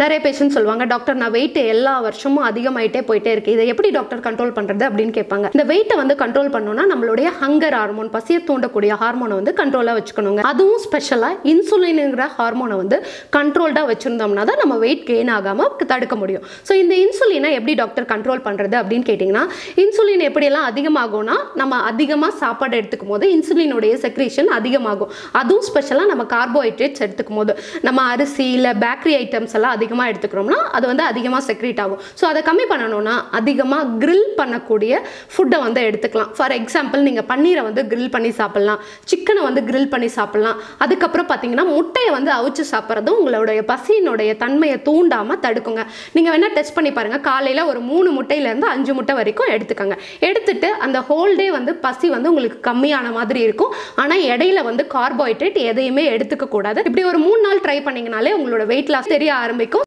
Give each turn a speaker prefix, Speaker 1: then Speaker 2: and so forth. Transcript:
Speaker 1: நிறைய பேஷண்ட் சொல்லுவாங்க, டாக்டர் நான் வெயிட் எல்லா வருஷமும் அதிகமாயிட்டே போயிட்டே இருக்கு, இதை எப்படி டாக்டர் கண்ட்ரோல் பண்றது அப்படின்னு கேட்பாங்க. இந்த வெயிட்டை வந்து கண்ட்ரோல் பண்ணணும்னா நம்மளுடைய ஹங்கர் ஹார்மோன், பசியை தூண்டக்கூடிய ஹார்மோனை வந்து கண்ட்ரோலா வச்சுக்கணுங்க. அதுவும் ஸ்பெஷலா இன்சுலின்ங்கிற ஹார்மோனை வந்து கண்ட்ரோல்டா வச்சிருந்தோம்னா தான் நம்ம வெயிட் கெயின் ஆகாம தடுக்க முடியும். ஸோ இந்த இன்சுலினை எப்படி டாக்டர் கண்ட்ரோல் பண்றது அப்படின்னு கேட்டீங்கன்னா, இன்சுலின் எப்படியெல்லாம் அதிகமாகும்னா நம்ம அதிகமாக சாப்பாடு எடுத்துக்கும் போது இன்சுலினுடைய செக்ரேஷன் அதிகமாகும். அதுவும் ஸ்பெஷலாக நம்ம கார்போஹைட்ரேட்ஸ் எடுத்துக்கும் போது, நம்ம அரிசி இல்லை பேக்கரி ஐட்டம்ஸ் எல்லாம் அதிகமாக எடுத்துக்கிறோம்னா அது வந்து அதிகமாக செக்ரேட் ஆகும். ஸோ அதை கம்மி பண்ணணும்னா அதிகமாக கிரில் பண்ணக்கூடிய ஃபுட்டை வந்து எடுத்துக்கலாம். ஃபார் எக்ஸாம்பிள் நீங்கள் பன்னீரை வந்து கிரில் பண்ணி சாப்பிட்லாம், சிக்கனை வந்து கிரில் பண்ணி சாப்பிட்லாம். அதுக்கப்புறம் பார்த்தீங்கன்னா முட்டையை வந்து அவிச்சு சாப்பிட்றதும் உங்களுடைய பசியினுடைய தன்மையை தூண்டாமல் தடுக்குங்க. நீங்கள் வேணால் டெஸ்ட் பண்ணி பாருங்கள். காலையில் ஒரு 3 முட்டையிலேருந்து 5 முட்டை வரைக்கும் எடுத்துக்கோங்க. எடுத்துட்டு அந்த ஹோல் டே வந்து பசி வந்து உங்களுக்கு கம்மியான மாதிரி இருக்கும். ஆனால் இடையில வந்து கார்போஹைட்ரேட் எதையுமே எடுத்துக்க கூடாது. இப்படி ஒரு 3 நாள் ட்ரை பண்ணீங்கனாலே உங்களோட வெயிட் லாஸ் தெரிய ஆரம்பிக்கும்.